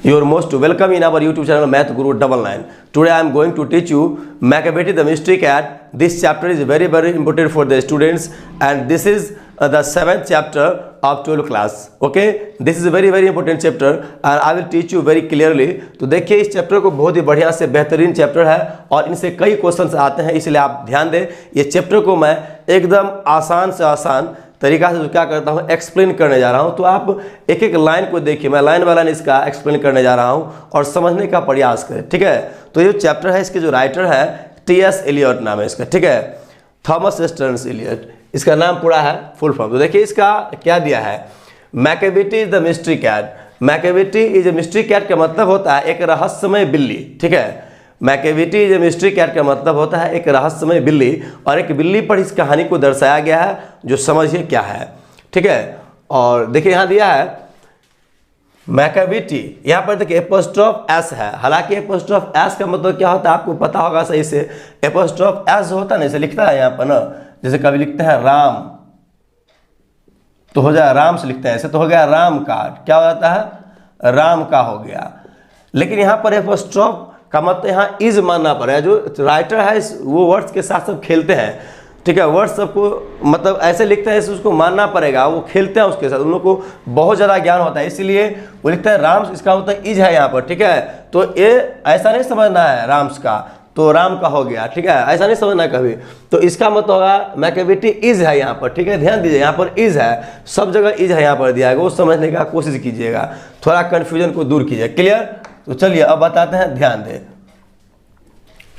You are most welcome in our YouTube channel Math Guru 99. Today I am going to teach you Machiavelli the Mystery Cat. This chapter is very important for the students, and this is the 7th chapter of 12th class. Okay, this is a very important chapter and I will teach you very clearly. तो देखिए इस chapter को बहुत ही बढ़िया से बेहतरीन chapter है और इनसे कई क्वेश्चंस आते हैं, इसलिए आप ध्यान दें। ये चैप्टर को मैं एकदम आसान से आसान तरीका से जो क्या करता हूँ एक्सप्लेन करने जा रहा हूँ। तो आप एक एक लाइन को देखिए, मैं लाइन बाय लाइन इसका एक्सप्लेन करने जा रहा हूँ और समझने का प्रयास करें, ठीक है। तो ये चैप्टर है, इसके जो राइटर है टी.एस. एलियट नाम है इसका, ठीक है, थॉमस स्टर्न्स एलियट इसका नाम पूरा है, फुल फॉर्म। तो देखिए इसका क्या दिया है, Machiavelli is the mystery cat. Machiavelli is a mystery cat का मतलब होता है एक रहस्यमय बिल्ली, ठीक है। Machiavelli is a mystery cat का मतलब होता है एक रहस्यमय बिल्ली, और एक बिल्ली पर इस कहानी को दर्शाया गया है, जो समझिए क्या है, ठीक है। और देखिए यहाँ दिया है मैकियावेली, यहाँ पर देखिए एपोस्ट्रोफ एस है। हालांकि एपोस्ट्रोफ एस का मतलब क्या होता है आपको पता होगा सही से। एपोस्ट्रोफ एस होता है ना, इसे लिखता है यहाँ पर ना, जैसे कभी लिखते हैं राम तो हो जाए राम से लिखते हैं, ऐसे तो हो गया राम का, क्या हो जाता है राम का हो गया। लेकिन यहाँ पर एपोस्ट्रोफ का मतलब यहाँ इज मानना पड़ेगा। जो राइटर है वो वर्ड्स के साथ सब खेलते हैं, ठीक है। वर्ड्स सबको मतलब ऐसे लिखते हैं, उसको मानना पड़ेगा, वो खेलते हैं उसके साथ, उन लोगों को बहुत ज़्यादा ज्ञान होता है, इसीलिए वो लिखते हैं राम्स, इसका मतलब इज है यहाँ पर, ठीक है। तो ये ऐसा नहीं समझना है राम्स का तो राम का हो गया, ठीक है, ऐसा नहीं समझना कभी। तो इसका मतलब होगा मैकियावेली इज है यहाँ पर, ठीक है। ध्यान दीजिए यहाँ पर इज है, सब जगह इज है यहाँ पर दिया है, वो समझने का कोशिश कीजिएगा, थोड़ा कन्फ्यूजन को दूर कीजिए। क्लियर? तो चलिए अब बताते हैं, ध्यान दें।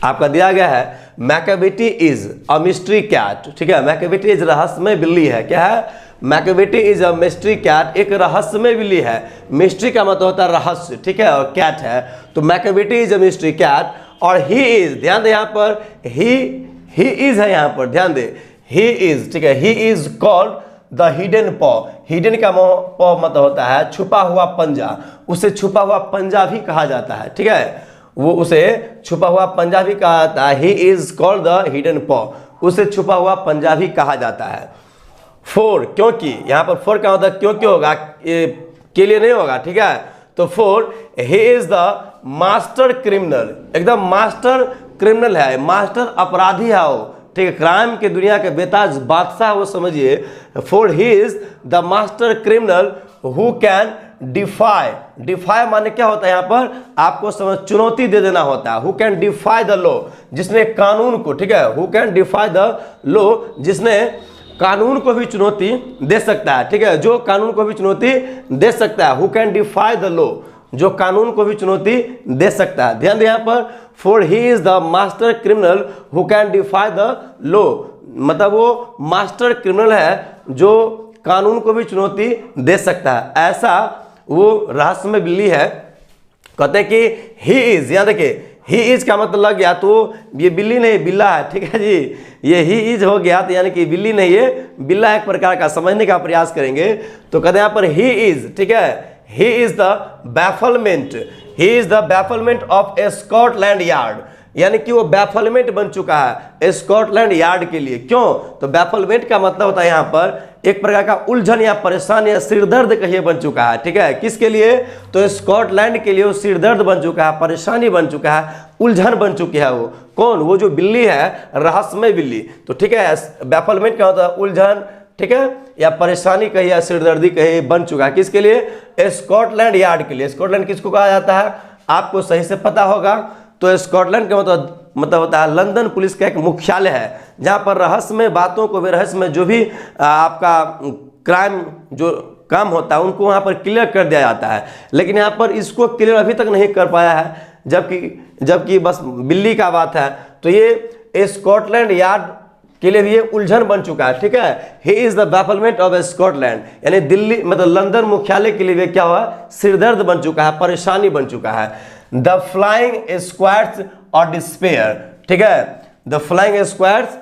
आपका दिया गया है Machiavelli is a mystery cat, ठीक है। मैकियावेली इज रहस्यमय बिल्ली है, क्या है, Machiavelli is a mystery cat, एक रहस्यमय बिल्ली है। मिस्ट्री का मतलब होता है रहस्य, ठीक है, और कैट है, तो Machiavelli is a mystery cat. और ही इज, ध्यान दे यहाँ पर ही इज है यहाँ पर, ध्यान दे, ही इज, ठीक है, he is called the hidden पॉ। हिडन का पॉ मतलब होता है छुपा हुआ पंजा, उसे छुपा हुआ पंजा भी कहा जाता है, ठीक है, वो उसे छुपा हुआ पंजा भी कहा जाता है। He is called the hidden पॉ, उसे छुपा हुआ पंजा भी कहा जाता है। फोर, क्योंकि, यहाँ पर फोर का मतलब क्योंकि होगा, के लिए नहीं होगा, ठीक है। तो four, he is the master criminal, एकदम मास्टर क्रिमिनल है, मास्टर अपराधी है वो, ठीक है, क्राइम के दुनिया के बेताज बादशाह वो समझिए। For, he is the master criminal who can defy. Defy माने क्या होता है यहाँ पर आपको समझ, चुनौती दे देना होता है। Who can defy the law, जिसने कानून को, ठीक है, who can defy the law, जिसने कानून को भी चुनौती दे सकता है, ठीक है, जो कानून को भी चुनौती दे सकता है। Who can defy the law, जो कानून को भी चुनौती दे सकता है। ध्यान दें यहाँ पर, for he is the master criminal who can defy the law, मतलब वो मास्टर क्रिमिनल है जो कानून को भी चुनौती दे सकता है, ऐसा वो रहस्यमय बिल्ली है। कहते हैं कि ही इज, यहाँ देखिए ही इज का मतलब लग गया, तो ये बिल्ली नहीं बिल्ला है, ठीक है जी, ये ही इज हो गया, तो यानी कि बिल्ली नहीं है बिल्ला, एक प्रकार का समझने का प्रयास करेंगे। तो कहते हैं यहाँ पर ही इज, ठीक है, he is the bafflement, he is the bafflement of a Scotland yard, यानी कि वो बैफलमेंट बन चुका है स्कॉटलैंड यार्ड के लिए। क्यों? तो बैफलमेंट का मतलब होता है यहाँ पर एक प्रकार का उलझन या परेशानी या सिरदर्द कहिए बन चुका है, ठीक है, किसके लिए, तो स्कॉटलैंड के लिए वो सिरदर्द बन चुका है, परेशानी बन चुका है, उलझन बन चुकी है वो। कौन? वो जो बिल्ली है, रहस्यमय बिल्ली। तो ठीक है, बैफलमेंट क्या होता है, उलझन, ठीक है, या परेशानी कहिए या सिरदर्दी कहिए बन चुका है, किसके लिए, स्कॉटलैंड यार्ड के लिए। स्कॉटलैंड किसको कहा जाता है आपको सही से पता होगा, तो स्कॉटलैंड का मतलब होता है लंदन पुलिस का एक मुख्यालय है, जहाँ पर रहस्यमय बातों को, रहस्य में जो भी आपका क्राइम जो काम होता है उनको वहाँ पर क्लियर कर दिया जाता है। लेकिन यहाँ पर इसको क्लियर अभी तक नहीं कर पाया है, जबकि बस बिल्ली का बात है, तो ये स्कॉटलैंड यार्ड के लिए भी ये उलझन बन चुका है, ठीक है। He is the bafflement of Scotland, यानी दिल्ली मतलब लंदन मुख्यालय के लिए क्या हुआ, सिरदर्द बन चुका है, परेशानी बन चुका है। द फ्लाइंग स्क्वाड्स और डिस्पेयर, ठीक है, द फ्लाइंग स्क्वाड्स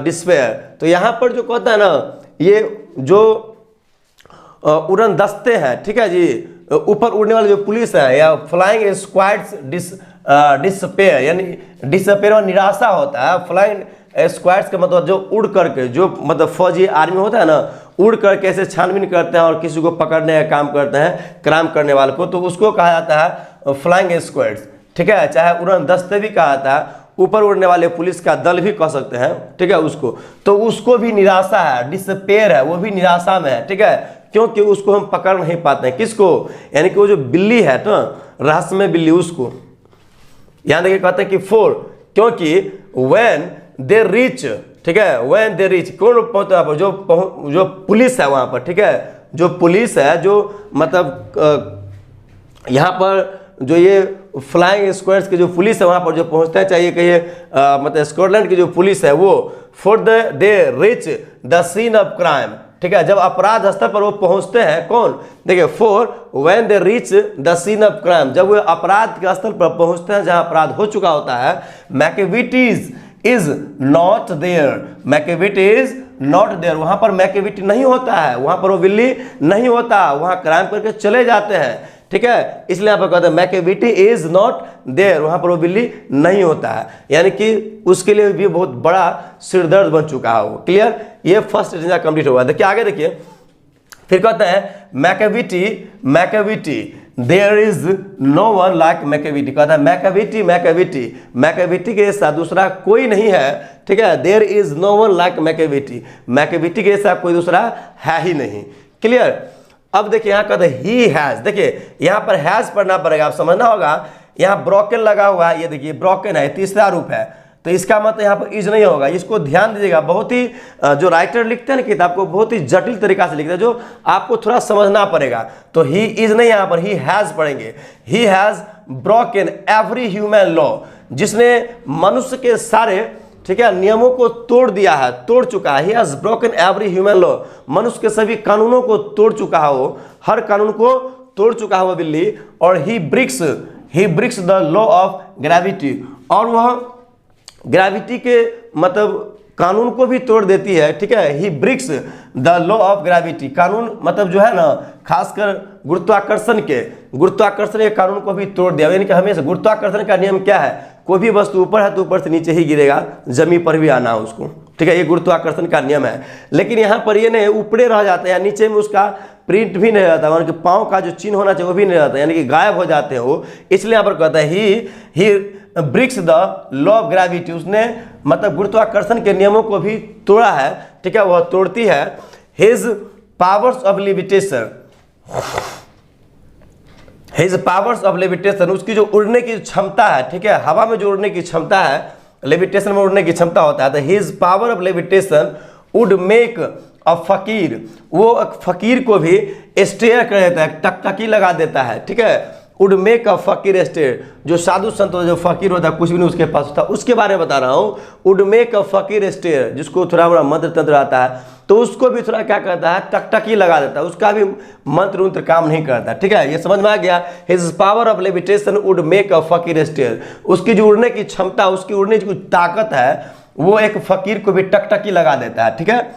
डिस्पेयर। तो यहाँ पर जो कहता है ना, ये जो उड़न दस्ते हैं, ठीक है जी, ऊपर उड़ने वाले जो पुलिस है, या फ्लाइंग स्क्वाड्स डिस्पेयर, यानी डिस्पेयर में निराशा होता है। फ्लाइंग स्क्वाड्स का मतलब जो उड़ करके, जो मतलब फौजी आर्मी होता है ना, उड़ कर कैसे छानबीन करते हैं और किसी को पकड़ने का काम करते हैं क्राइम करने वाले को, तो उसको कहा जाता है फ्लाइंग स्क्वाड्स, ठीक है। चाहे उड़न दस्ते भी कहा जाता है, ऊपर उड़ने वाले पुलिस का दल भी कह सकते हैं, ठीक है उसको। तो उसको भी निराशा है, डिस्पेयर है, वो भी निराशा में है, ठीक है, क्योंकि उसको हम पकड़ नहीं पाते हैं। किसको? यानी कि वो जो बिल्ली है तो रहस्यमय बिल्ली, उसको। यहाँ देखिए कहते हैं कि फोर, क्योंकि व्हेन दे रीच, ठीक है, व्हेन दे रीच, कौन पहुंचता है वहाँ पर? जो पुलिस है वहाँ पर, ठीक है, जो पुलिस है, जो मतलब यहाँ पर जो ये फ्लाइंग स्क्वाड्स के जो पुलिस है वहाँ पर जो पहुँचता है, चाहिए कहिए मतलब स्कॉटलैंड की जो पुलिस है वो, for they reach the scene of crime, ठीक है, जब अपराध स्थल पर वो पहुँचते हैं। कौन? देखिए, for when they reach the scene of crime, जब वो अपराध के स्थल पर पहुँचते हैं जहाँ अपराध हो चुका होता है। Macavity's is not there, Macavity is not there, वहाँ पर मैकेविटी नहीं होता है, वहाँ पर वो बिल्ली नहीं होता, वहाँ क्राइम करके चले जाते हैं, ठीक है। इसलिए यहाँ पर कहते हैं मैकेविटी इज नॉट देयर, वहाँ पर वो बिल्ली नहीं होता है, यानी कि उसके लिए भी बहुत बड़ा सिरदर्द बन चुका है वो। क्लियर? ये फर्स्ट एजेंडा कंप्लीट हुआ। देखिए आगे देखिए, फिर कहते हैं Macavity there is no one like Macavity, कहता है मैकेविटी के जैसा दूसरा कोई नहीं है, ठीक है। There is no one like Macavity के जैसा कोई दूसरा है ही नहीं। क्लियर? अब देखिए यहाँ कहते हैं ही हैज, देखिए यहाँ पर हैज पढ़ना पड़ेगा, आप समझना होगा। यहाँ ब्रोकन लगा हुआ है, ये देखिए ब्रोकन है, तीसरा रूप है, तो इसका मतलब यहाँ पर इज नहीं होगा। इसको ध्यान दीजिएगा, बहुत ही जो राइटर लिखते हैं ना किताब को, बहुत ही जटिल तरीका से लिखते हैं, जो आपको थोड़ा समझना पड़ेगा। तो ही इज नहीं, यहाँ पर ही हैज पढ़ेंगे। He has broken every human law, जिसने मनुष्य के सारे, ठीक है, नियमों को तोड़ दिया है, तोड़ चुका है। He has broken every human law, मनुष्य के सभी कानूनों को तोड़ चुका है वो, हर कानून को तोड़ चुका है वो बिल्ली। और he breaks the law of gravity, और वह ग्रेविटी के मतलब कानून को भी तोड़ देती है, ठीक है। He breaks the law of gravity, कानून मतलब जो है ना, खासकर गुरुत्वाकर्षण के कानून को भी तोड़ दिया। यानी कि हमेशा गुरुत्वाकर्षण का नियम क्या है? कोई भी वस्तु ऊपर है तो ऊपर से नीचे ही गिरेगा, जमीन पर भी आना है उसको, ठीक है, ये गुरुत्वाकर्षण का नियम है। लेकिन यहाँ पर ये नहीं, ऊपरे रह जाता है, या नीचे में उसका प्रिंट भी नहीं रहता, यानी कि पाँव का जो चिन्ह होना चाहिए वो भी नहीं रहता, यानी कि गायब हो जाते हैं वो। इसलिए यहाँ पर कहता है he breaks the law of gravity, उसने मतलब गुरुत्वाकर्षण के नियमों को भी तोड़ा है, ठीक है, वह तोड़ती है। हिज पावर्स ऑफ लेविटेशन, उसकी जो उड़ने की क्षमता है, ठीक है, हवा में जो उड़ने की क्षमता है, लेविटेशन में उड़ने की क्षमता होता है। तो his power of levitation would make a फकीर, वो एक फकीर को भी स्टेयर कर देता है, टकटकी लगा देता है, ठीक है। वुड मेक अ फकीर स्टेयर, जो साधु संत जो फकीर होता है, कुछ भी नहीं उसके पास होता, उसके बारे में बता रहा हूँ। वुड मेक अ फकीर स्टेयर, जिसको थोड़ा बड़ा मंत्र तंत्र आता है, तो उसको भी थोड़ा क्या करता है, टकटकी लगा देता है, उसका भी मंत्र उंत्र काम नहीं करता, ठीक है। ये समझ में आ गया। His power of levitation would make a फकीर स्टेयर, उसकी जो उड़ने की क्षमता, उसकी उड़ने की ताकत है, वो एक फकीर को भी टकटकी लगा देता है, ठीक है।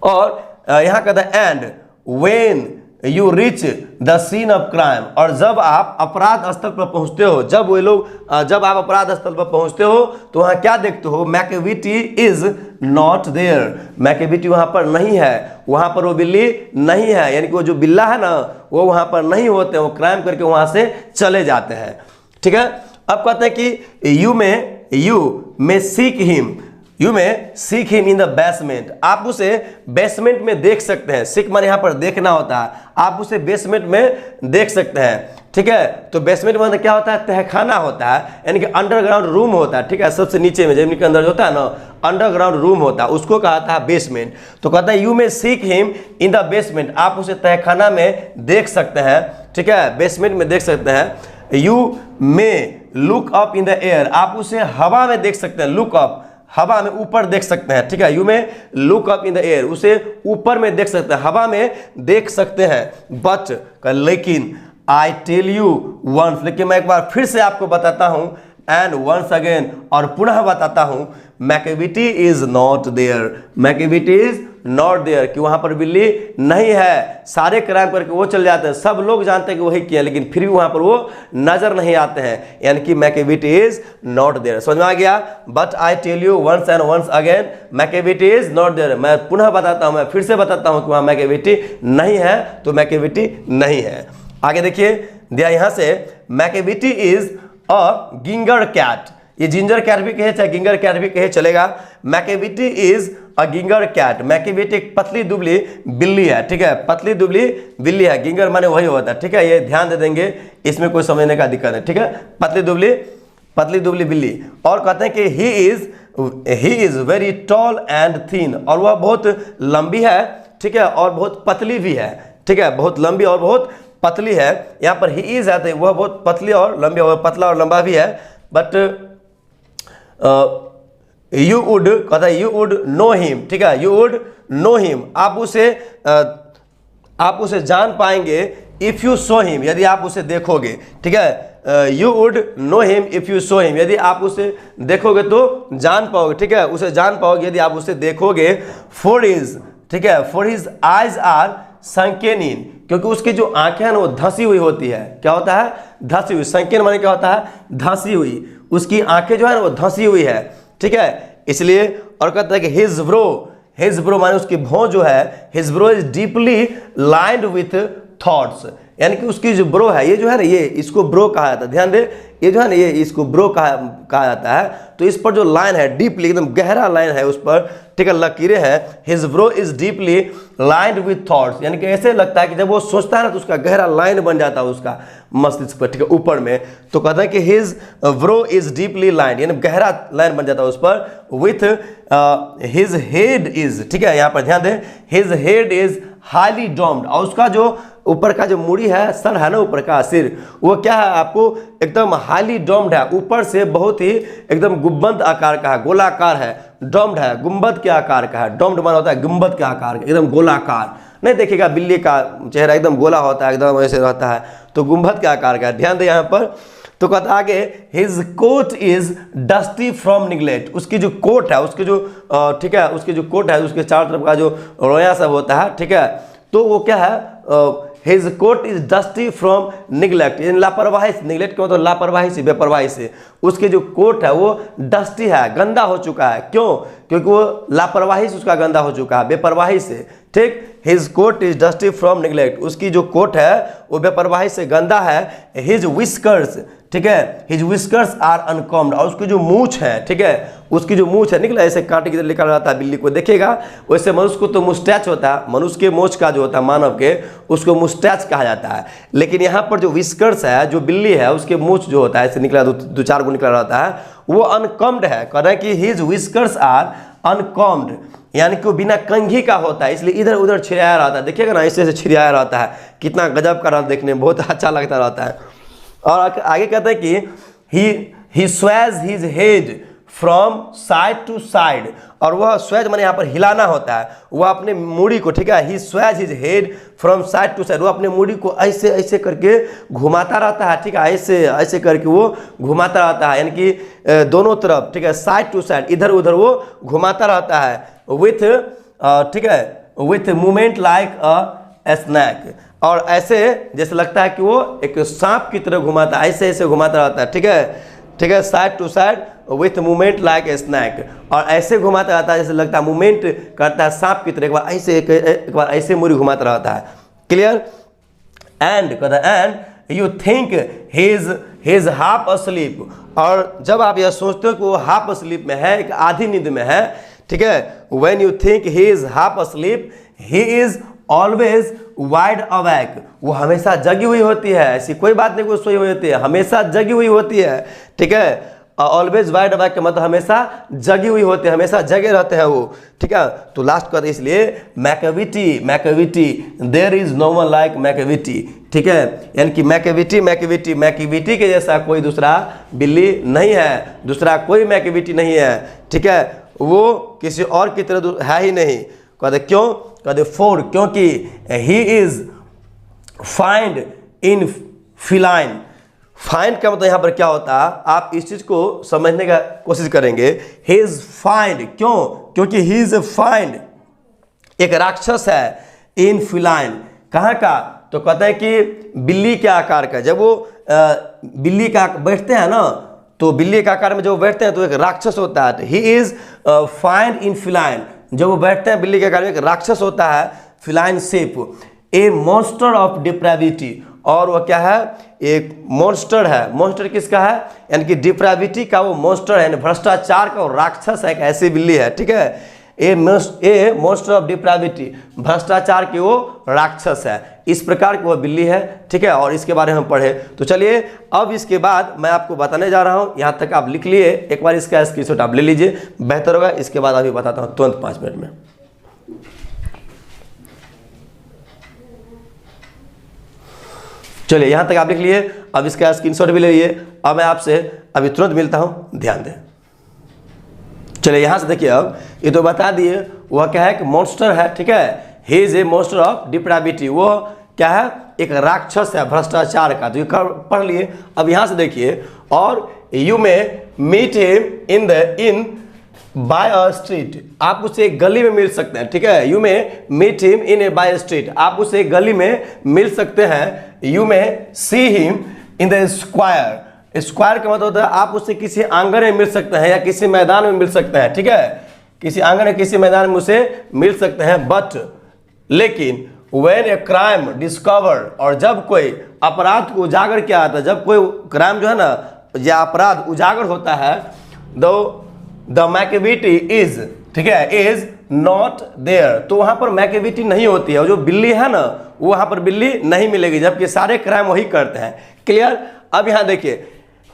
और यहाँ कहता है and when you reach the scene of crime, और जब आप अपराध स्थल पर पहुंचते हो, जब आप अपराध स्थल पर पहुंचते हो तो वहां क्या देखते हो? Macavity is not there, Macavity वहां पर नहीं है, वहां पर वो बिल्ली नहीं है, यानी कि वो जो बिल्ला है ना, वो वहां पर नहीं होते, वो क्राइम करके वहां से चले जाते हैं, ठीक है। अब कहते हैं कि you may seek him in the basement, आप उसे बेसमेंट में देख सकते हैं। सीक माने यहाँ पर देखना होता है, आप उसे बेसमेंट में देख सकते हैं, ठीक है। तो बेसमेंट में क्या होता है? तहखाना होता है, यानी कि अंडरग्राउंड रूम होता है, ठीक है। सबसे नीचे में जमीन के अंदर होता है ना, अंडरग्राउंड रूम होता है, उसको कहता है बेसमेंट। तो कहता है you may seek him in the basement, आप उसे तहखाना में देख सकते हैं, ठीक है, बेसमेंट में देख सकते हैं। You may look up in the air, आप उसे हवा में देख सकते हैं, लुक अप हवा में ऊपर देख सकते हैं, ठीक है। यू में look up in the air, उसे ऊपर में देख सकते हैं, हवा में देख सकते हैं। बट लेकिन आई टेल यू वंस, लेकिन मैं एक बार फिर से आपको बताता हूं, एंड वंस अगेन, और पुनः बताता हूं, Macavity is not there, Macavity is not there, कि वहाँ पर बिल्ली नहीं है। सारे क्राइम करके वो चले जाते हैं, सब लोग जानते हैं कि वही किया, लेकिन फिर भी वहाँ पर वो नजर नहीं आते हैं, यानी कि मैकेविटी इज नॉट देयर। समझ में आ गया? But I tell you once and once again Macavity is not there. मैं पुनः बताता हूँ, मैं फिर से बताता हूँ कि वहाँ मैकेविटी नहीं है, तो मैकेविटी नहीं है। आगे देखिए दिया यहाँ से, Macavity is a ginger cat. ये जिंजर कैट भी कहे चाहे गिंगर कैट भी कहे चलेगा। Macavity is a ginger cat. Macavity एक पतली दुबली बिल्ली है, ठीक है, पतली दुबली बिल्ली है। गिंगर माने वही होता है, ठीक है, ये ध्यान दे देंगे, इसमें कोई समझने का दिक्कत है, ठीक है, पतली दुबली बिल्ली। और कहते हैं कि he is very tall and thin, और वह बहुत लंबी है, ठीक है, और बहुत पतली भी है, ठीक है, बहुत लंबी और बहुत पतली है। यहाँ पर ही इज है तो वह बहुत पतली और लंबी और पतला और लंबा भी है। बट यू वुड, कहता है यू वुड नो हिम, ठीक है, यू वुड नो हिम, आप उसे जान पाएंगे इफ यू सो हिम, यदि आप उसे देखोगे, ठीक है, you would know him if you saw him, यदि आप उसे देखोगे तो जान पाओगे, ठीक है, उसे जान पाओगे यदि आप उसे देखोगे। फॉर हिज, ठीक है, for his eyes are sunken in, क्योंकि उसकी जो आंखें हैं ना वो धंसी हुई होती है। क्या होता है? धंसी हुई। संकेन माने क्या होता है? धंसी हुई। उसकी आंखें जो है ना वो धंसी हुई है, ठीक है, इसलिए। और कहता है कि हिज ब्रो माने उसकी भौं जो है, his bro is deeply lined with thoughts, यानी कि उसकी जो ब्रो है, ये जो है ना, ये इसको ब्रो कहा जाता है, ध्यान दे, ये जो है ना, ये इसको ब्रो कहा जाता है। तो इस पर जो लाइन है डीपली, एकदम गहरा लाइन है उस पर, ठीक है, लकीरें हैं। His bro is deeply lined with thoughts, यानी कि ऐसे लगता है कि जब वो सोचता है ना तो उसका गहरा लाइन बन जाता है उसका मस्तिष्क पर, ठीक है, ऊपर में। तो कहता है कि his bro is deeply lined, यानी गहरा लाइन बन जाता है उस पर। विथ हिज हेड इज, ठीक है, यहाँ पर ध्यान दें, his head is highly doomed, और उसका जो ऊपर का जो मुड़ी है, सर है ना, ऊपर का सिर, वो क्या है आपको एकदम हाईली डोम्ड है, ऊपर से बहुत ही एकदम गुंबद आकार का है, गोलाकार है, डोम्ड है, गुंबद के आकार का है। डोम्ड माना होता है गुंबद के आकार का, एकदम गोलाकार। नहीं देखिएगा बिल्ली का चेहरा एकदम गोला होता है, एकदम ऐसे रहता है, तो गुंबद के आकार का है, ध्यान दे यहाँ पर। तो कहता आगे, his coat is dusty from neglect, उसकी जो कोट है, उसकी जो ठीक है, उसकी जो कोट है, उसके चारों तरफ का जो रोया सब होता है, ठीक है, तो वो क्या है, his coat is dusty from neglect, लापरवाही से, निगलेक्ट क्या होता है? लापरवाही से, बेपरवाही से। उसके जो कोट है वो डस्टी है, गंदा हो चुका है। क्यों? क्योंकि वो लापरवाही से उसका गंदा हो चुका है, बेपरवाही से, ठीक। His coat is dusty from neglect, उसकी जो कोट है वो बेपरवाही से गंदा है। हिज विस्कर्स, ठीक है, हिज विस्कर्स आर अनकॉम्ड, और उसकी जो मूछ है, ठीक है, उसकी जो मूछ है निकला ऐसे कांटे की तरह निकल रहा था बिल्ली को, देखिएगा वैसे मनुष्य को तो मुस्टैच होता है, मनुष्य के मूछ का जो होता है मानव के, उसको मुस्टैच कहा जाता है। लेकिन यहाँ पर जो विस्कर्स है, जो बिल्ली है, उसके मूछ जो होता है ऐसे निकला, दो चार को निकला रहता है, वो अनकॉम्ड है। कह रहे हैं कि हिज विस्कर्स आर अनकॉम्ड, यानी कि वो बिना कंघी का होता है, इसलिए इधर उधर छिड़ाया रहता है। देखिएगा ना, ऐसे ऐसे छिड़ाया रहता है, कितना गजब का रहता है, देखने में बहुत अच्छा लगता रहता है। और आगे कहते हैं कि he sways his head from side to side, और वह स्वेज माने यहाँ पर हिलाना होता है, वह अपने मूड़ी को, ठीक है, he sways his head from side to side, वो अपने मूड़ी को ऐसे ऐसे करके घुमाता रहता है, ठीक है, ऐसे ऐसे करके वो घुमाता रहता है, यानी कि दोनों तरफ, ठीक है, साइड टू साइड, इधर उधर वो घुमाता रहता है। विथ, ठीक है, with movement like a snake, और ऐसे जैसे लगता है कि वो एक सांप की तरह घुमाता है, ऐसे ऐसे घुमाता रहता है, ठीक है, ठीक है, side to side with movement like a snake, और ऐसे घुमाता रहता है जैसे लगता है मूवमेंट करता है सांप की तरह, एक बार ऐसे एक बार ऐसे मुड़ी घुमाता रहता है। क्लियर? एंड कहता है, and you think he is half asleep, और जब आप यह सोचते हो कि वो हाफ अस्लीप में है, एक आधी नींद में है, ठीक है, when you think he is half asleep, he is always wide awake, वो हमेशा जगी हुई होती है, ऐसी कोई बात नहीं, वो सोई हुई होती है, हमेशा जगी हुई होती है, ठीक है। ऑलवेज वाइड अवैक का मतलब हमेशा जगी हुई होती है, हमेशा जगे रहते हैं वो, ठीक है। तो लास्ट कर, इसलिए Macavity there is no one like Macavity, ठीक है, यानी कि मैकेविटी के जैसा कोई दूसरा बिल्ली नहीं है, दूसरा कोई मैकेविटी नहीं है, ठीक है, वो किसी और की तरह है ही नहीं। कहते क्यों? कहते फोर, क्योंकि he is find in feline. Find का मतलब यहाँ पर क्या होता है, आप इस चीज को समझने का कोशिश करेंगे। ही इज फाइंड, क्यों? क्योंकि ही इज फाइंड एक राक्षस है इन फिलाइन, कहाँ का, तो कहते हैं कि बिल्ली के आकार का। जब वो बिल्ली का बैठते हैं ना, तो बिल्ली के आकार में जब वो बैठते हैं तो एक राक्षस होता है। He is fine in feline, जब वो बैठते हैं बिल्ली के आकार में, एक राक्षस होता है feline shape, a monster of depravity, और वह क्या है, एक मॉन्स्टर है। मॉन्स्टर किसका है, यानी कि डिप्राविटी का वो मॉन्स्टर है, भ्रष्टाचार का और राक्षस है, एक ऐसी बिल्ली है, ठीक है। ए मॉन्स्टर ऑफ डिप्राविटी, भ्रष्टाचार की वो राक्षस है, इस प्रकार की वह बिल्ली है, ठीक है। और इसके बारे में हम पढ़े। तो चलिए अब इसके बाद मैं आपको बताने जा रहा हूँ, यहाँ तक आप लिख लिए, एक बार इसका स्क्रीनशॉट आप ले लीजिए, बेहतर होगा। इसके बाद अभी बताता हूँ तुरंत 5 मिनट में। चलिए यहाँ तक आप लिख लिए, अब इसका स्क्रीनशॉट भी ले लिए। अब मैं आपसे अभी तुरंत मिलता हूँ, ध्यान दें। चलिए यहाँ से देखिए, अब ये तो बता दिए वह क्या है कि मॉन्स्टर है, ठीक है। He is a monster of depravity, वो क्या है, एक राक्षस है भ्रष्टाचार का, तो ये पढ़ लिए। अब यहाँ से देखिए, और you may meet him in by a street, आप उसे गली में मिल सकते हैं, ठीक है। You may meet him in a by street, आप उसे गली में मिल सकते हैं। You may see him in the square, square का मतलब होता है आप उससे किसी आंगन में मिल सकते हैं या किसी मैदान में मिल सकते हैं, ठीक है। किसी आंगन में, किसी मैदान में उसे मिल सकते हैं। बट लेकिन व्हेन ए क्राइम डिस्कवर्ड, और जब कोई अपराध को उजागर किया जाता है, जब कोई क्राइम जो है ना या अपराध उजागर होता है, द मैकेविटी इज, ठीक है, इज नॉट देयर, तो वहां पर मैकेविटी नहीं होती है। जो बिल्ली है ना, वो वहां पर बिल्ली नहीं मिलेगी, जबकि सारे क्राइम वही करते हैं। क्लियर। अब यहाँ देखिए,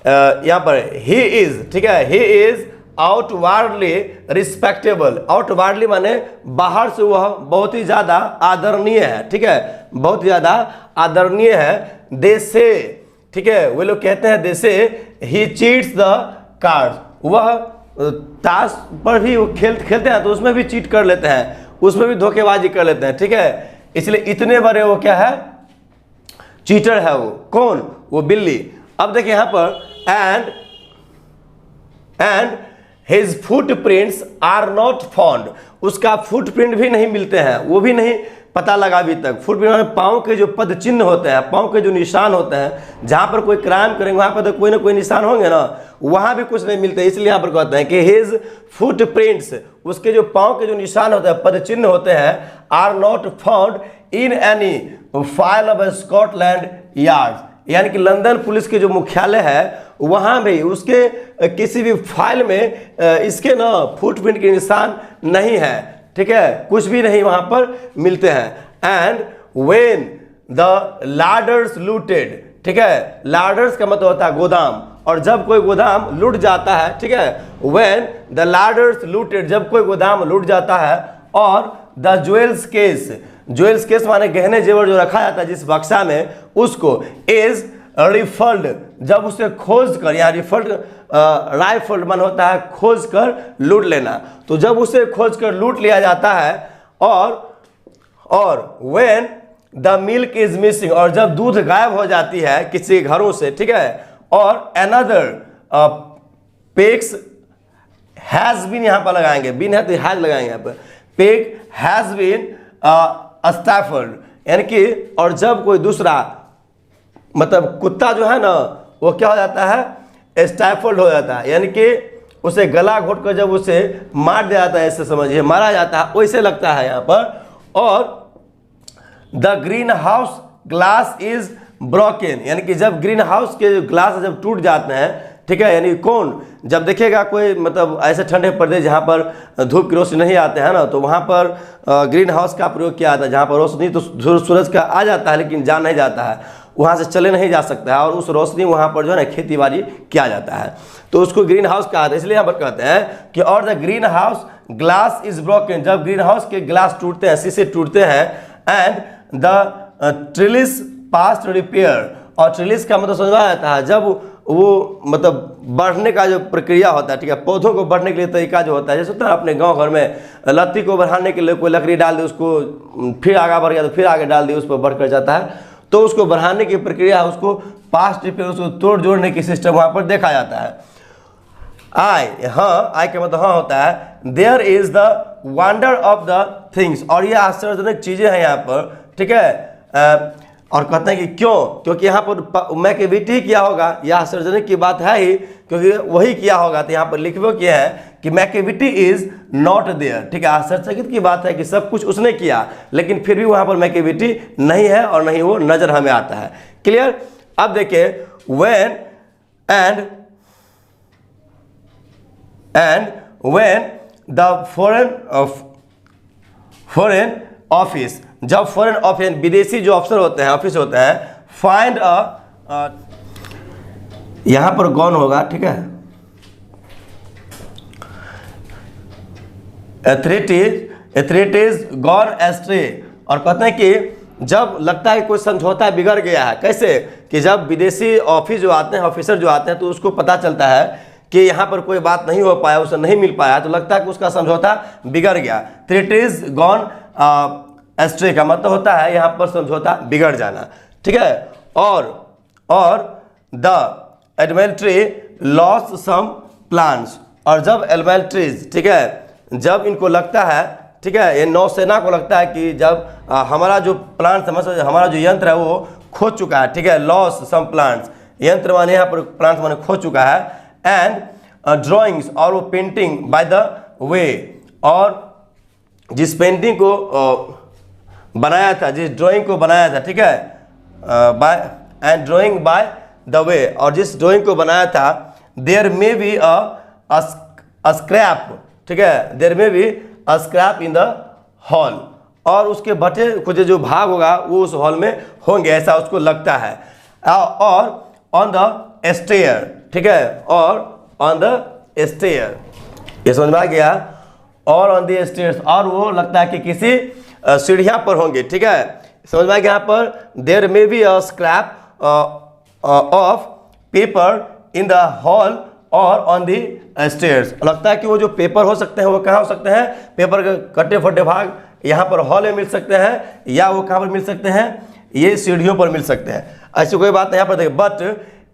यहाँ पर ही इज, ठीक है, ही इज आउटवार्डली रिस्पेक्टेबल, आउटवार्डली माने बाहर से वह बहुत ही ज्यादा आदरणीय है, ठीक है, बहुत ज्यादा आदरणीय है। दे से, ठीक है, वे लोग कहते हैं, दे से ही चीट्स द कार्ड्स, वह ताश पर भी वो खेलते हैं तो उसमें भी चीट कर लेते हैं, उसमें भी धोखेबाजी कर लेते हैं, ठीक है। इसलिए इतने बड़े वो क्या है, चीटर है वो। कौन, वो बिल्ली। अब देखिए यहाँ पर and his footprints are not found, उसका फुटप्रिंट भी नहीं मिलते हैं, वो भी नहीं पता लगा अभी तक। फुटप्रिंट में पाँव के जो पद चिन्ह होते हैं, पाँव के जो निशान होते हैं, जहाँ पर कोई क्राइम करेंगे वहाँ पर तो कोई ना कोई निशान होंगे ना, वहाँ भी कुछ नहीं मिलते। इसलिए यहाँ पर कहते हैं कि हिज फुटप्रिंट्स, उसके जो पाँव के जो निशान होते हैं, पद चिन्ह होते हैं, are not found in any file of Scotland yard, यानी कि लंदन पुलिस के जो मुख्यालय है वहाँ भी उसके किसी भी फाइल में इसके ना फुटप्रिंट के निशान नहीं है, ठीक है, कुछ भी नहीं वहाँ पर मिलते हैं। एंड व्हेन द लार्डर्स लूटेड, ठीक है, लार्डर्स का मतलब होता है गोदाम, और जब कोई गोदाम लूट जाता है, ठीक है, व्हेन द लार्डर्स लूटेड, जब कोई गोदाम लूट जाता है, और the jewels case, jewels case माने गहने जेवर जो रखा जाता है जिस बक्सा में, उसको इज रिफल्ड, जब उसे खोज कर, या रिफल्ड राइफल्ड मन होता है खोज कर लूट लेना, तो जब उसे खोज कर लूट लिया जाता है, और when the milk is missing, और जब दूध गायब हो जाती है किसी घरों से, ठीक है, और अनदर पेक्स हैज बीन, यहाँ पर लगाएंगे, बीन है तो हैज लगाएंगे यहाँ पर, पेग हैज बीन स्टैफर्ड, यानी कि और जब कोई दूसरा मतलब कुत्ता जो है ना वो क्या हो जाता है, स्टैफर्ड हो जाता है, यानी कि उसे गला घोट कर जब उसे मार दिया जाता है, ऐसे समझिए मारा जाता है, वैसे लगता है यहाँ पर। और the green house glass is broken, यानी कि जब ग्रीन हाउस के ग्लास जब टूट जाते हैं, ठीक है, यानी कौन, जब देखेगा कोई मतलब ऐसे ठंडे प्रदेश जहाँ पर धूप की रोशनी नहीं आते हैं ना, तो वहाँ पर ग्रीन हाउस का प्रयोग किया जाता है, जहाँ पर रोशनी तो सूरज का आ जाता है लेकिन जा नहीं जाता है, वहाँ से चले नहीं जा सकता है, और उस रोशनी वहाँ पर जो है ना खेती बाड़ी किया जाता है, तो उसको ग्रीन हाउस कहा जाता है। इसलिए यहाँ पर कहते हैं कि और the green house glass is broken, जब ग्रीन हाउस के ग्लास टूटते हैं, शीशे टूटते हैं, एंड द ट्रिलिस पास रिपेयर, और ट्रिलिस का मतलब समझा जाता है जब वो मतलब बढ़ने का जो प्रक्रिया होता है, ठीक है, पौधों को बढ़ने के लिए तरीका जो होता है, जैसे होता है अपने गांव घर में लत्ती को बढ़ाने के लिए कोई लकड़ी डाल दे, उसको फिर आगे बढ़ गया तो फिर आगे डाल दी, उस पर बढ़कर जाता है, तो उसको बढ़ाने की प्रक्रिया, उसको पास्ट रिपेयर, उसको तोड़ जोड़ने की सिस्टम वहाँ पर देखा जाता है। आई, हाँ, आई का मतलब हाँ होता है, there is the wonder of the things, और ये आश्चर्यजनक चीज़ें हैं यहाँ पर, ठीक है। और कहते हैं कि क्यों, क्योंकि यहाँ पर मैकेविटी किया होगा, यह आश्चर्यजनक की बात है ही, क्योंकि वही किया होगा। तो यहाँ पर लिखो किया है कि मैकेविटी इज नॉट देयर, ठीक है। आश्चर्यचकित की बात है कि सब कुछ उसने किया, लेकिन फिर भी वहाँ पर मैकेविटी नहीं है और नहीं वो नजर हमें आता है। क्लियर। अब देखिए when and when the foreign office, जब फॉरेन ऑफिस विदेशी जो अफसर होते हैं, ऑफिस होते हैं, फाइंड यहां पर गॉन होगा, ठीक है। एथॉरिटीज गॉन एस्ट्रे, और कहते हैं कि जब लगता है कोई समझौता बिगड़ गया है, कैसे कि जब विदेशी ऑफिस जो आते हैं, ऑफिसर जो आते हैं, तो उसको पता चलता है कि यहाँ पर कोई बात नहीं हो पाया, उसे नहीं मिल पाया, तो लगता है कि उसका समझौता बिगड़ गया। एथॉरिटीज गॉन एस्ट्रे का मतलब होता है यहाँ पर समझौता बिगड़ जाना, ठीक है। और द एडमिनिस्ट्री लॉस्ट सम प्लान्स, और जब एडमिनिस्ट्रीज, ठीक है, जब इनको लगता है, ठीक है, ये नौसेना को लगता है कि जब हमारा जो प्लान्स, हमारा जो यंत्र है वो खो चुका है, ठीक है। लॉस सम प्लान्स, यंत्र माने यहाँ पर प्लान्स माने खो चुका है। एंड ड्राइंग्स, और वो पेंटिंग बाय द वे, और जिस पेंटिंग को बनाया था, जिस ड्राइंग को बनाया था, ठीक है, and drawing by the way, और जिस ड्राइंग को बनाया था, there may be a scrap, ठीक है, there may be a scrap in the hall, और उसके बटे कुछ जो भाग होगा वो उस हॉल में होंगे, ऐसा उसको लगता है। और ऑन द स्टेयर, ठीक है, और ऑन द स्टेयर, ये समझ में आ गया। और ऑन द स्टेयर्स, और वो लगता है कि किसी सीढ़ियाँ पर होंगे, ठीक है। समझ में आ गया। यहाँ पर there may be a scrap of paper in the hall और ऑन दी स्टेयर्स, लगता है कि वो जो पेपर हो सकते हैं वो कहाँ हो सकते हैं, पेपर के कटे फटे भाग यहाँ पर हॉल में मिल सकते हैं, या वो कहाँ पर मिल सकते हैं, ये सीढ़ियों पर मिल सकते हैं। ऐसी कोई बात नहीं यहाँ पर देखिए, बट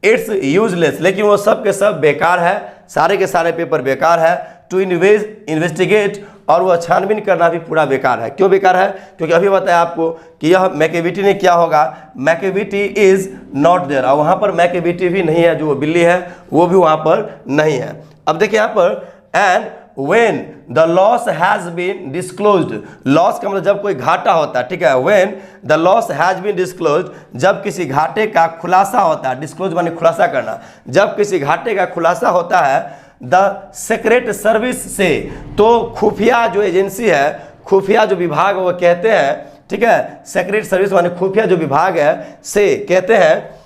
इट्स यूजलेस, लेकिन वो सब के सब बेकार है, सारे के सारे पेपर बेकार है। टू इन्वेस्टिगेट, और वह छानबीन करना भी पूरा बेकार है। क्यों बेकार है, क्योंकि अभी बताया आपको कि यह मैकेविटी ने क्या होगा, मैकेविटी इज नॉट देयर, और वहाँ पर मैकेविटी भी नहीं है, जो वो बिल्ली है वो भी वहाँ पर नहीं है। अब देखिए यहाँ पर and when the loss has been disclosed, loss का मतलब जब कोई घाटा होता है, ठीक है। When the loss has been disclosed, जब किसी घाटे का खुलासा होता है, डिस्क्लोज माने खुलासा करना, जब किसी घाटे का खुलासा होता है, द सीक्रेट सर्विस से, तो खुफिया जो एजेंसी है, खुफिया जो विभाग वो कहते हैं, ठीक है, सीक्रेट सर्विस माने खुफिया जो विभाग है, से कहते हैं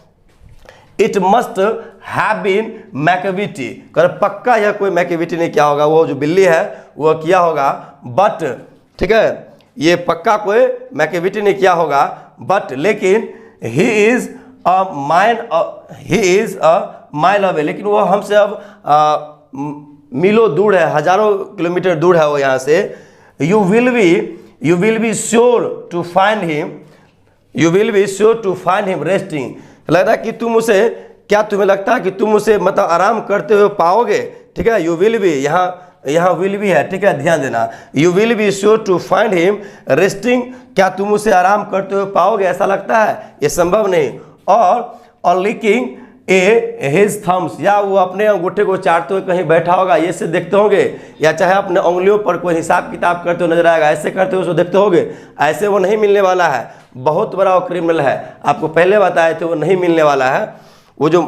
it must have been Macavity, कर पक्का यह कोई मैकेविटी ने क्या होगा, वो जो बिल्ली है वो किया होगा, बट, ठीक है, ये पक्का कोई मैकेविटी ने किया होगा, बट लेकिन he is a mile away, लेकिन वो हमसे अब मीलों दूर है, हजारों किलोमीटर दूर है वो यहाँ से। You will be sure to find him resting, लग रहा है कि तुम उसे, क्या तुम्हें लगता है कि तुम उसे मतलब आराम करते हुए पाओगे, ठीक है। यू विल बी, यहाँ विल भी है, ठीक है, ध्यान देना। You will be sure to find him resting, क्या तुम उसे आराम करते हुए पाओगे, ऐसा लगता है, ये संभव नहीं। और लिकिंग हिज थम्स, या वो अपने अंगूठे को चाटते हुए कहीं बैठा होगा, ये से देखते होंगे, या चाहे अपने उंगलियों पर कोई हिसाब किताब करते हुए नजर आएगा, ऐसे करते हुए उसको देखते होंगे, ऐसे वो नहीं मिलने वाला है, बहुत बड़ा वो क्रिमिनल है, आपको पहले बताए थे वो नहीं मिलने वाला है, वो जो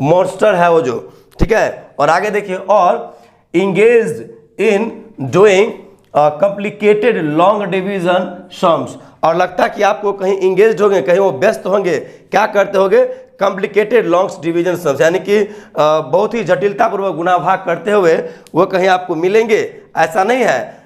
मॉन्स्टर है वो जो, ठीक है। और आगे देखिए, और engaged in doing complicated long division sums, और लगता है कि आपको कहीं इंगेज होंगे, कहीं वो व्यस्त होंगे, क्या करते होंगे, कॉम्प्लिकेटेड लॉन्ग डिवीजन सम्स, यानी कि बहुत ही जटिलतापूर्वक गुना भाग करते हुए वो कहीं आपको मिलेंगे, ऐसा नहीं है,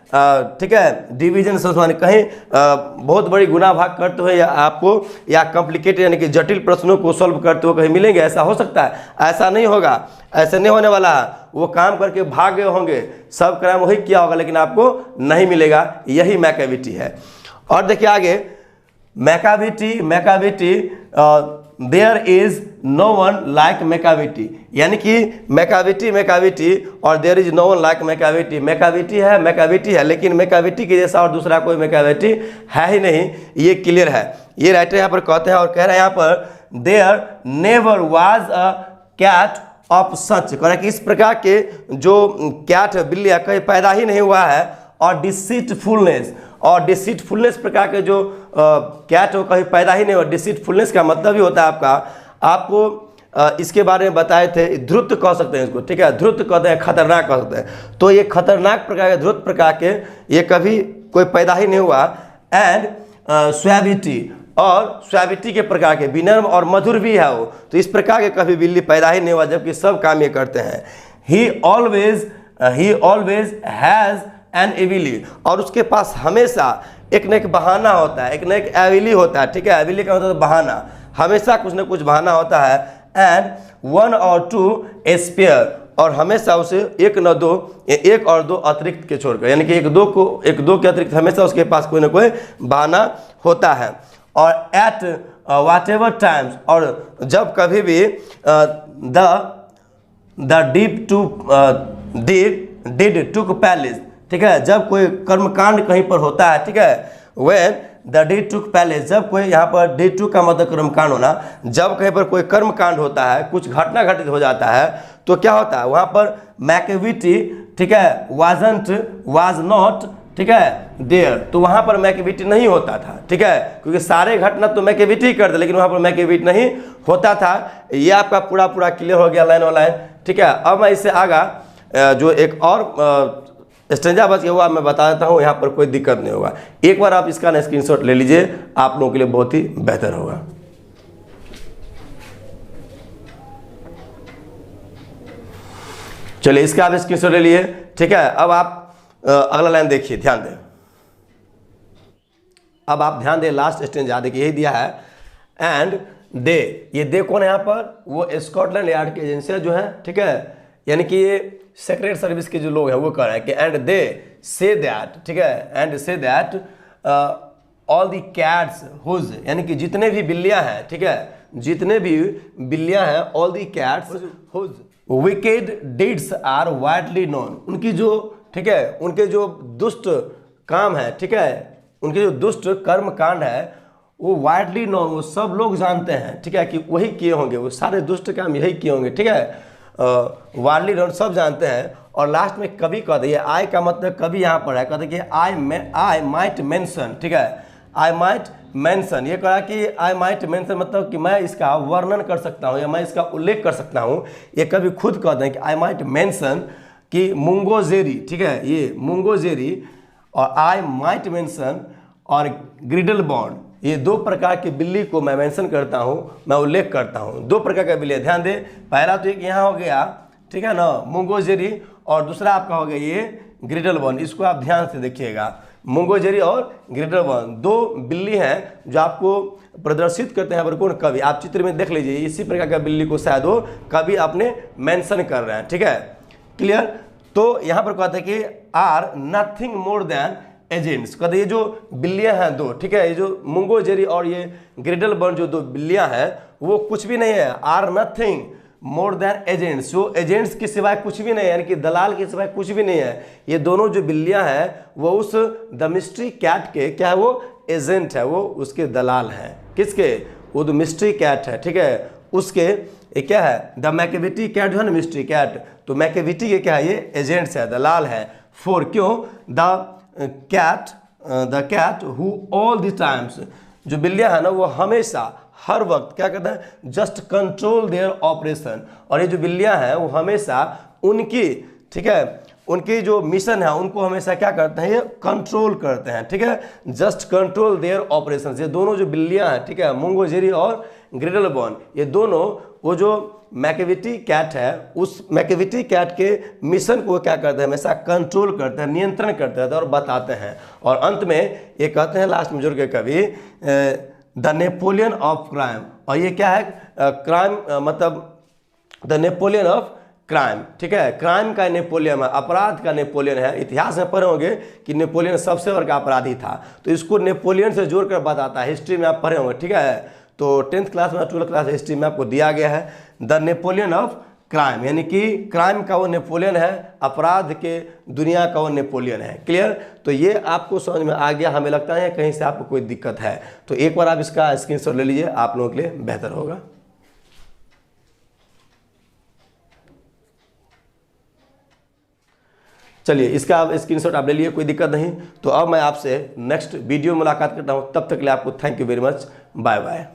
ठीक है। डिवीजन सम्स माने कहीं बहुत बड़ी गुना भाग करते हुए या आपको, या कॉम्प्लिकेटेड यानी कि जटिल प्रश्नों को सॉल्व करते हुए कहीं मिलेंगे, ऐसा हो सकता है, ऐसा नहीं होगा, ऐसे नहीं होने वाला है। वो काम करके भाग गए होंगे, सब क्राइम वही किया होगा, लेकिन आपको नहीं मिलेगा, यही मैकेविटी है। और देखिए आगे, Macavity there is no one like Macavity, यानी कि मैकाविटी और there is no one like Macavity, Macavity है लेकिन मैकाविटी के जैसा और दूसरा कोई मैकाविटी है ही नहीं, ये क्लियर है। ये राइटर यहाँ पर कहते हैं और कह रहे हैं यहाँ पर there never was a cat of such, कह रहे हैं कि इस प्रकार के जो कैट बिल्लियाँ कहीं पैदा ही नहीं हुआ है, और डिसीटफुलनेस प्रकार के जो कैट हो कहीं पैदा ही नहीं हुआ। डिसीटफुलनेस का मतलब ही होता है आपको इसके बारे में बताए थे, ध्रुत कह सकते हैं इसको, ठीक है, ध्रुत कहते हैं, खतरनाक कह सकते हैं। तो ये खतरनाक प्रकार के, ध्रुत प्रकार के, ये कभी कोई पैदा ही नहीं हुआ। एंड स्वैविटी, और स्वैविटी के प्रकार के, विनम्र और मधुर भी है वो, तो इस प्रकार के कभी बिल्ली पैदा ही नहीं हुआ, जबकि सब काम ये करते हैं। ही ऑलवेज हैज़ एन एविली, और उसके पास हमेशा एक न एक बहाना होता है, एक न एक एविली होता है, ठीक है, एविली का मतलब बहाना, हमेशा कुछ न कुछ बहाना होता है। एंड 1 or 2 स्पेयर, और हमेशा उसे एक न दो, एक और दो अतिरिक्त के छोड़कर, यानी कि एक दो के अतिरिक्त हमेशा उसके पास कोई ना कोई बहाना होता है। और एट वाट एवर टाइम्स, और जब कभी भी डिड टुक पैलेस, ठीक है, जब कोई कर्मकांड कहीं पर होता है, ठीक है, when the did took palace, जब कोई, यहाँ पर डिड टुक का मतलब कर्मकांड होना, जब कहीं पर कोई कर्मकांड होता है, कुछ घटना घटित हो जाता है, तो क्या होता है वहाँ पर मैकाविटी, ठीक है, वाज नॉट, ठीक है, देयर, तो वहाँ पर मैकाविटी नहीं होता था, ठीक है, क्योंकि सारे घटना तो मैकाविटी करते, लेकिन वहाँ पर मैकाविटी नहीं होता था। ये आपका पूरा क्लियर हो गया लाइन वाला लाइन, ठीक है। अब मैं इससे आगा जो एक और स्टेंजा बच गया हुआ मैं बता देता हूँ, यहाँ पर कोई दिक्कत नहीं होगा। एक बार आप इसका स्क्रीनशॉट ले लीजिए, आप लोगों के लिए बहुत ही बेहतर होगा। चलिए इसका आप स्क्रीनशॉट ले लिए, ठीक है। अब आप अगला लाइन देखिए, ध्यान दें, अब आप ध्यान दें, लास्ट स्टेंजा देखिए, यही दिया है। एंड दे, ये दे कौन है यहाँ पर, वो स्कॉटलैंड यार्ड की एजेंसियां जो है, ठीक है, यानी कि ये सेक्रेट सर्विस के जो लोग हैं वो कह रहे हैं कि एंड दे से दैट, ठीक है, and say that all the cats whose, यानी कि जितने भी बिल्लियां हैं, ठीक है, जितने भी बिल्लियां हैं, all the cats whose wicked deeds are widely known, उनकी जो, ठीक है, उनके जो दुष्ट काम है, ठीक है, उनके जो दुष्ट कर्म कांड है वो वाइडली नोन, वो सब लोग जानते हैं, ठीक है, कि वही किए होंगे, वो सारे दुष्ट काम यही किए होंगे, ठीक है, वाइडली नोन, सब जानते हैं। और लास्ट में कभी कहते हैं, आई का मतलब कभी यहाँ पर है, कहते हैं कि आई माइट मेंशन, ठीक है, आई माइट मेंशन, ये कहा कि आई माइट मेंशन मतलब कि मैं इसका वर्णन कर सकता हूँ या मैं इसका उल्लेख कर सकता हूँ। ये कभी खुद कहते हैं कि आई माइट मेंशन कि मुंगोजेरी, ठीक है, ये मुंगोजेरी और आई माइट मेंशन और ग्रिडल बॉन्ड, ये दो प्रकार की बिल्ली को मैं मेंशन करता हूँ, मैं उल्लेख करता हूँ। दो प्रकार का बिल्ली, ध्यान दे, पहला तो एक यहाँ हो गया, ठीक है ना, मुंगोजेरी, और दूसरा आपका हो गया ये ग्रिडल बॉन्ड। इसको आप ध्यान से देखिएगा, मुंगोजेरी और ग्रिडल बॉन्ड दो बिल्ली हैं जो आपको प्रदर्शित करते हैं कौन कवि, आप चित्र में देख लीजिए, इसी प्रकार का बिल्ली को शायद वो कवि आपने मेंशन कर रहे हैं, ठीक है, क्लियर। तो यहाँ पर कहते हैं कि are nothing more than agents, कहते ये जो बिल्लियां हैं दो, ठीक है, ये जो मुंगोजेरी और ये ग्रिडल बॉन्ड जो दो बिल्लियां हैं वो कुछ भी नहीं है, are nothing more than agents, जो एजेंट्स के सिवाय कुछ भी नहीं है, यानी कि दलाल के सिवाय कुछ भी नहीं है। ये दोनों जो बिल्लियां हैं वो उस द मिस्ट्री कैट के क्या है, वो एजेंट है, वो उसके दलाल हैं। किसके, वो द मिस्ट्री कैट है, ठीक है, उसके ये क्या है, द मैकाविटी कैट जो है ना, मिस्ट्री कैट, तो मैकाविटी के क्या है, ये एजेंट्स है, दलाल है। फॉर क्यों, the cat who all the times, जो बिल्लियां है ना वो हमेशा हर वक्त क्या करता है, जस्ट कंट्रोल देयर ऑपरेशन, और ये जो बिल्लियां हैं वो हमेशा उनकी, ठीक है, उनकी जो मिशन है उनको हमेशा क्या करते हैं, ये कंट्रोल करते हैं, ठीक है, जस्ट कंट्रोल देयर ऑपरेशन। ये दोनों जो बिल्लियां हैं, ठीक है, मुंगोजेरी और ग्रिडल बॉन्ड, ये दोनों वो जो मैकाविटी कैट है उस मैकाविटी कैट के मिशन को क्या करते हैं, हमेशा कंट्रोल करते हैं, नियंत्रण करते हैं और बताते हैं। और अंत में ये कहते हैं लास्ट में जोड़ के कवि, द नेपोलियन ऑफ क्राइम, और ये क्या है, क्राइम मतलब द नेपोलियन ऑफ क्राइम, ठीक है, क्राइम का नेपोलियन है, अपराध का नेपोलियन है। इतिहास में पढ़े होंगे कि नेपोलियन सबसे बड़ा अपराधी था, तो इसको नेपोलियन से जोड़कर बताता है, हिस्ट्री में आप पढ़े होंगे, ठीक है। तो 10th क्लास में 12th क्लास हिस्ट्री में आपको दिया गया है द नेपोलियन ऑफ क्राइम, यानी कि क्राइम का वो नेपोलियन है, अपराध के दुनिया का वो नेपोलियन है। क्लियर? तो ये आपको समझ में आ गया। हमें लगता है कहीं से आपको कोई दिक्कत है तो एक बार आप इसका स्क्रीनशॉट ले लीजिए, आप लोगों के लिए बेहतर होगा। चलिए इसका आप स्क्रीनशॉट आप ले लिए, कोई दिक्कत नहीं। तो अब मैं आपसे नेक्स्ट वीडियो में मुलाकात करता हूँ, तब तक के लिए आपको thank you very much, bye bye.